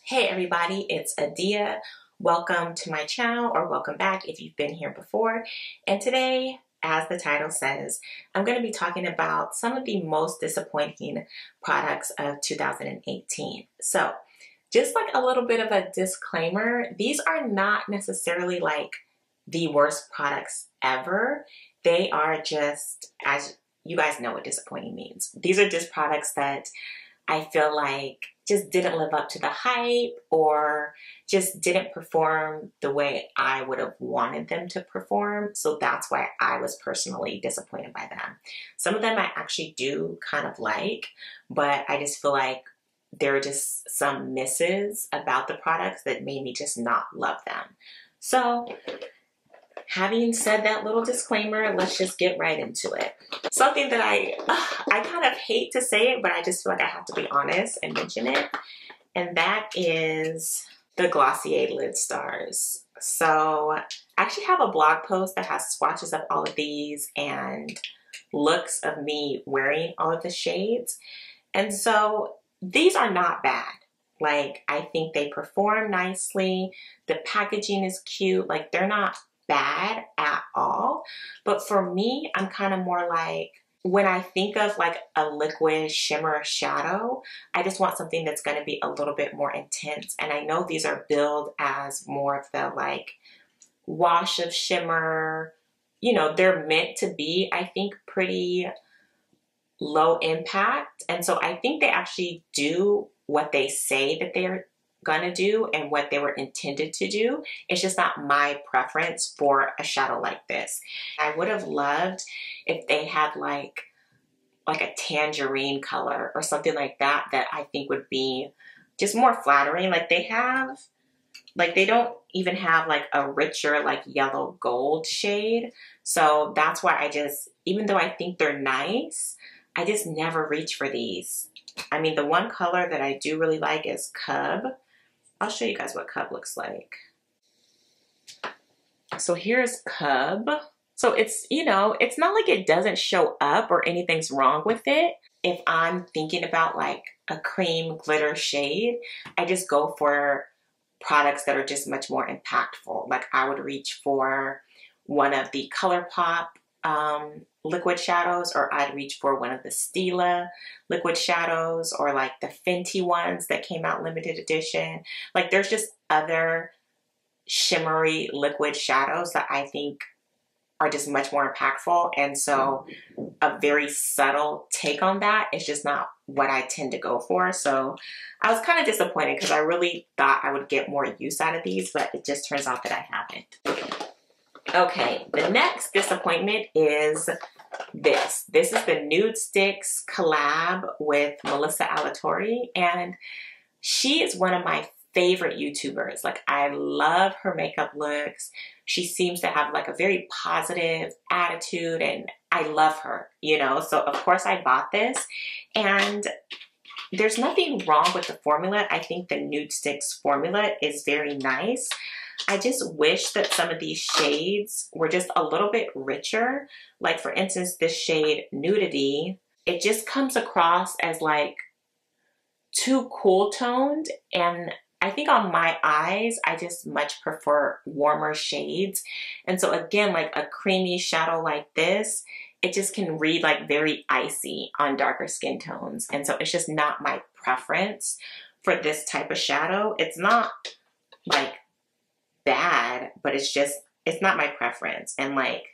Hey everybody, it's ADIA. Welcome to my channel, or welcome back if you've been here before. And today, as the title says, I'm going to be talking about some of the most disappointing products of 2018. So, just like a little bit of a disclaimer, these are not necessarily like the worst products ever. They are just, as you guys know what disappointing means. These are just products that I feel like just didn't live up to the hype or just didn't perform the way I would have wanted them to perform. So that's why I was personally disappointed by them. Some of them I actually do kind of like, but I just feel like there are just some misses about the products that made me just not love them. So having said that little disclaimer, let's just get right into it. Something that I kind of hate to say it, but I just feel like I have to be honest and mention it. And that is the Glossier Lid Stars. So I actually have a blog post that has swatches of all of these and looks of me wearing all of the shades. And so these are not bad. Like, I think they perform nicely. The packaging is cute. Like, they're not bad at all. But for me, I'm kind of more like, when I think of like a liquid shimmer shadow, I just want something that's going to be a little bit more intense. And I know these are billed as more of the like wash of shimmer. You know, they're meant to be, I think, pretty low impact. And so I think they actually do what they say that they're gonna do and what they were intended to do. It's just not my preference for a shadow like this. I would have loved if they had like a tangerine color or something like that I think would be just more flattering. Like they don't even have like a richer like yellow gold shade. So that's why even though I think they're nice, I just never reach for these. I mean, the one color that I do really like is Cub. I'll show you guys what Cub looks like. So here's Cub. So it's, you know, it's not like it doesn't show up or anything's wrong with it. If I'm thinking about like a cream glitter shade, I just go for products that are just much more impactful. Like I would reach for one of the ColourPop liquid shadows, or I'd reach for one of the Stila liquid shadows, or like the Fenty ones that came out limited edition. Like there's just other shimmery liquid shadows that I think are just much more impactful. And so a very subtle take on that is just not what I tend to go for. So I was kind of disappointed because I really thought I would get more use out of these, but it just turns out that I haven't. Okay, the next disappointment is this. This is the Nude Sticks collab with Melissa Alatorre, and she is one of my favorite YouTubers. Like, I love her makeup looks. She seems to have like a very positive attitude, and I love her, you know? So of course I bought this, and there's nothing wrong with the formula. I think the Nude Sticks formula is very nice. I just wish that some of these shades were just a little bit richer. Like for instance, this shade Nudity, it just comes across as like too cool toned. And I think on my eyes, I just much prefer warmer shades. And so again, like a creamy shadow like this, it just can read like very icy on darker skin tones. And so it's just not my preference for this type of shadow. It's not like bad, but it's not my preference. And like,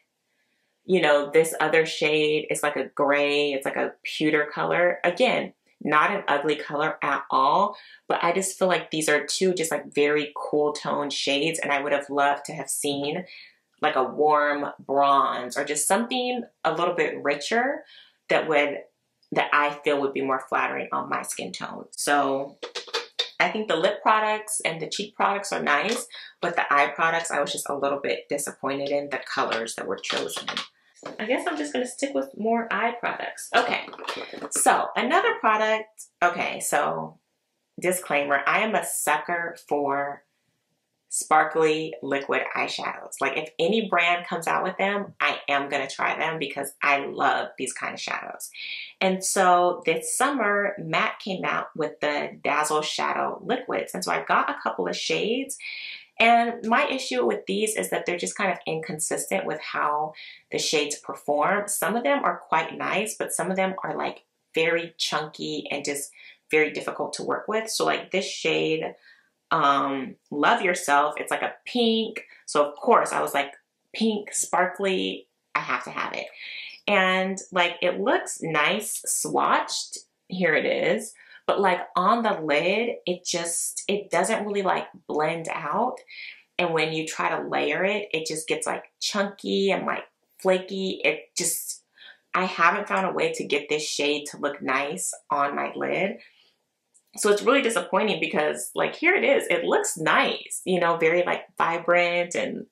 you know, this other shade is like a gray, it's like a pewter color. Again, not an ugly color at all, but I just feel like these are two just like very cool toned shades, and I would have loved to have seen like a warm bronze or just something a little bit richer that I feel would be more flattering on my skin tone. So I think the lip products and the cheek products are nice, but the eye products, I was just a little bit disappointed in the colors that were chosen. I guess I'm just going to stick with more eye products. Okay, so another product. Okay, so disclaimer, I am a sucker for sparkly liquid eyeshadows. Like if any brand comes out with them, I am gonna try them because I love these kind of shadows. And so this summer, MAC came out with the Dazzle Shadow Liquids. And so I got a couple of shades. And my issue with these is that they're just kind of inconsistent with how the shades perform. Some of them are quite nice, but some of them are like very chunky and just very difficult to work with. So like this shade, Love Yourself, it's like a pink. So of course I was like, pink, sparkly, I have to have it. And like it looks nice swatched. Here it is. But like on the lid, it doesn't really like blend out. And when you try to layer it, it just gets like chunky and like flaky. I haven't found a way to get this shade to look nice on my lid. So it's really disappointing because like here it is, it looks nice, you know, very like vibrant and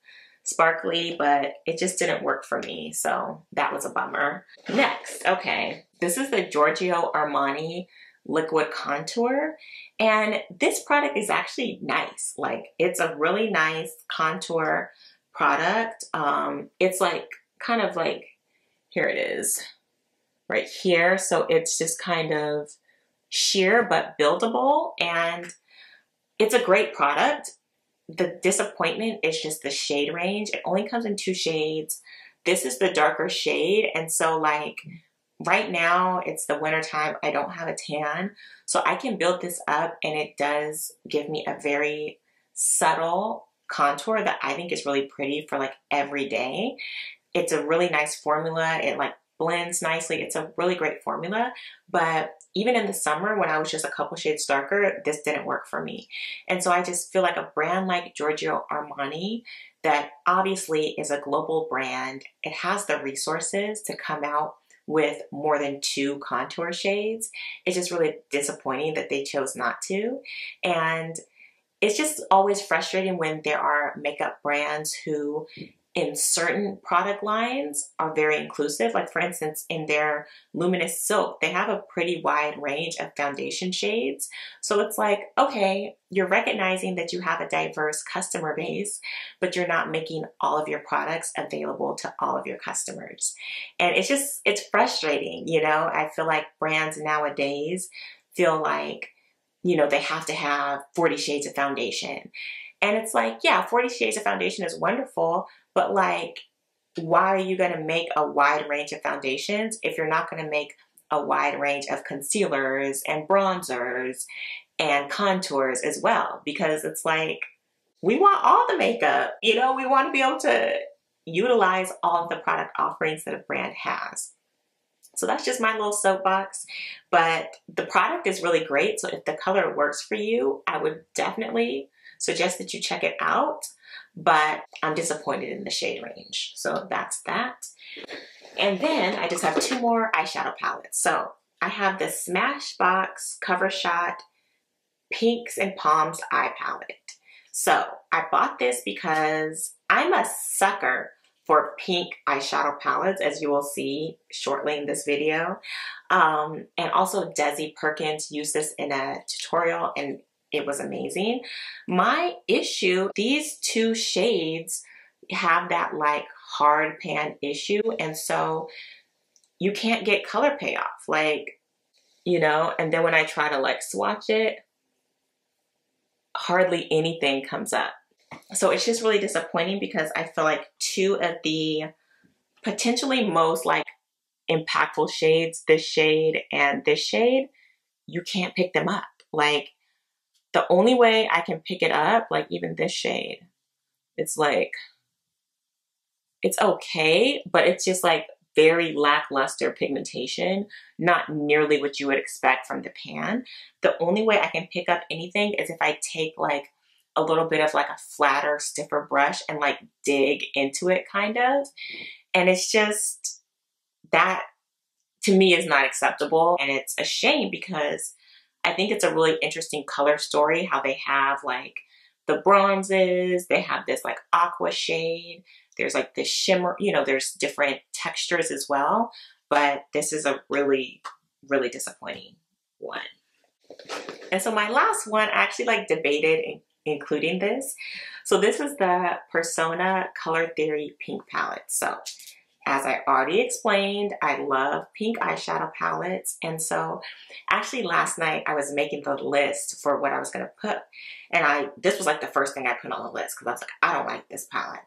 sparkly, but it just didn't work for me. So that was a bummer. Next, okay, this is the Giorgio Armani Liquid Contour. And this product is actually nice. Like it's a really nice contour product. It's like kind of like, here it is right here. So it's just kind of sheer but buildable, and it's a great product. The disappointment is just the shade range. It only comes in 2 shades. This is the darker shade, and so like right now it's the winter time. I don't have a tan, so I can build this up and it does give me a very subtle contour that I think is really pretty for like every day. It's a really nice formula. It like blends nicely. It's a really great formula, but even in the summer when I was just a couple shades darker, this didn't work for me. And so I just feel like a brand like Giorgio Armani, that obviously is a global brand, it has the resources to come out with more than 2 contour shades. It's just really disappointing that they chose not to. And it's just always frustrating when there are makeup brands who in certain product lines are very inclusive. Like for instance, in their Luminous Silk, they have a pretty wide range of foundation shades. So it's like, okay, you're recognizing that you have a diverse customer base, but you're not making all of your products available to all of your customers. And it's frustrating, you know? I feel like brands nowadays feel like, you know, they have to have 40 shades of foundation. And it's like, yeah, 40 shades of foundation is wonderful, but like, why are you gonna make a wide range of foundations if you're not gonna make a wide range of concealers and bronzers and contours as well? Because it's like, we want all the makeup, you know, we wanna be able to utilize all of the product offerings that a brand has. So that's just my little soapbox, but the product is really great. So if the color works for you, I would definitely suggest that you check it out, but I'm disappointed in the shade range. So that's that. And then I just have 2 more eyeshadow palettes. So I have the Smashbox Cover Shot Pinks and Palms Eye Palette. So I bought this because I'm a sucker for pink eyeshadow palettes, as you will see shortly in this video. And also Desi Perkins used this in a tutorial and it was amazing. My issue, these 2 shades have that like hard pan issue, and so you can't get color payoff, like, you know, and then when I try to like swatch it, hardly anything comes up. So it's just really disappointing because I feel like 2 of the potentially most like impactful shades, this shade and this shade, you can't pick them up. Like the only way I can pick it up, like even this shade, it's like, it's okay, but it's just like very lackluster pigmentation, not nearly what you would expect from the pan. The only way I can pick up anything is if I take like a little bit of like a flatter, stiffer brush and like dig into it kind of. And it's just, that to me is not acceptable. And it's a shame because I think it's a really interesting color story, how they have like the bronzes, they have this like aqua shade, there's like this shimmer, you know, there's different textures as well, but this is a really, really disappointing one. And so my last one, I actually like debated including this. So this is the Persona Color Theory Pink Palette. So as I already explained, I love pink eyeshadow palettes. And so actually last night I was making the list for what I was going to put. And this was like the first thing I put on the list because I was like, I don't like this palette.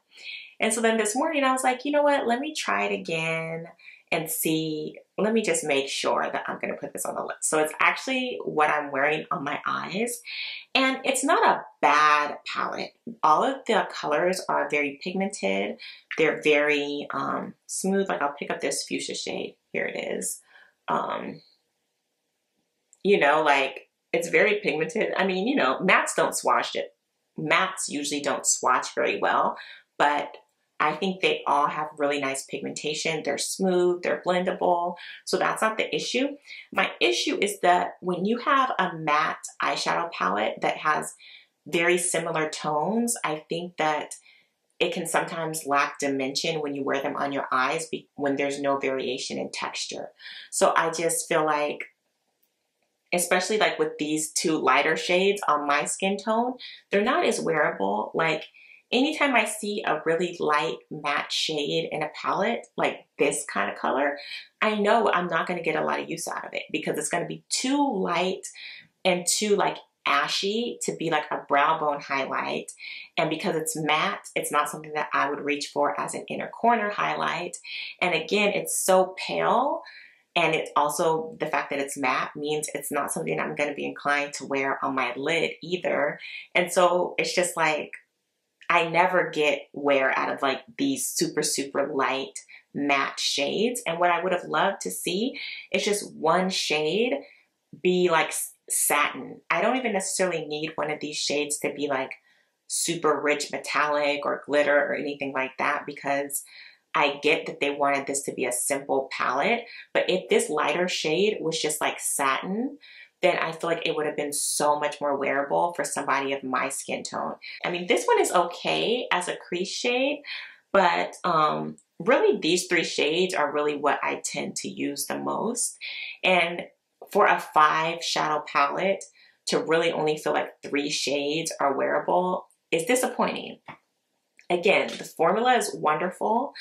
And so then this morning I was like, you know what, let me try it again and see, let me just make sure that I'm going to put this on the list. So it's actually what I'm wearing on my eyes. And it's not a bad palette. All of the colors are very pigmented. They're very smooth. Like I'll pick up this fuchsia shade. Here it is. You know, like it's very pigmented. I mean, you know, mattes don't swatch it. Mattes usually don't swatch very well, but I think they all have really nice pigmentation. They're smooth, they're blendable. So that's not the issue. My issue is that when you have a matte eyeshadow palette that has very similar tones, I think that it can sometimes lack dimension when you wear them on your eyes when there's no variation in texture. So I just feel like, especially like with these two lighter shades on my skin tone, they're not as wearable. Like anytime I see a really light matte shade in a palette, like this kind of color, I know I'm not going to get a lot of use out of it because it's going to be too light and too like ashy to be like a brow bone highlight. And because it's matte, it's not something that I would reach for as an inner corner highlight. And again, it's so pale. And it's also the fact that it's matte means it's not something I'm going to be inclined to wear on my lid either. And so it's just like, I never get wear out of like these super, super light matte shades. And what I would have loved to see is just one shade be like satin. I don't even necessarily need one of these shades to be like super rich metallic or glitter or anything like that, because I get that they wanted this to be a simple palette. But if this lighter shade was just like satin, then I feel like it would have been so much more wearable for somebody of my skin tone. I mean, this one is okay as a crease shade, but really these three shades are really what I tend to use the most. And for a 5 shadow palette to really only feel like 3 shades are wearable is disappointing. Again, the formula is wonderful.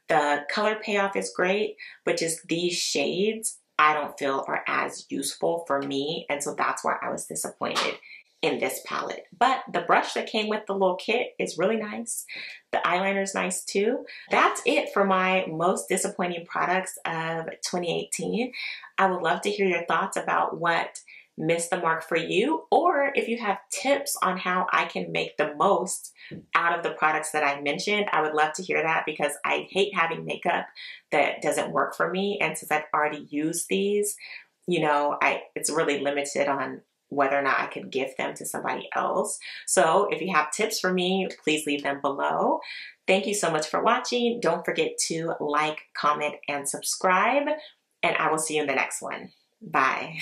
The color payoff is great, but just these shades I don't feel are as useful for me. And so that's why I was disappointed in this palette. But the brush that came with the little kit is really nice. The eyeliner is nice too. That's it for my most disappointing products of 2018. I would love to hear your thoughts about what missed the mark for you, or if you have tips on how I can make the most out of the products that I mentioned. I would love to hear that because I hate having makeup that doesn't work for me. And since I've already used these, you know, it's really limited on whether or not I could give them to somebody else. So if you have tips for me, please leave them below. Thank you so much for watching. Don't forget to like, comment, and subscribe, and I will see you in the next one. Bye.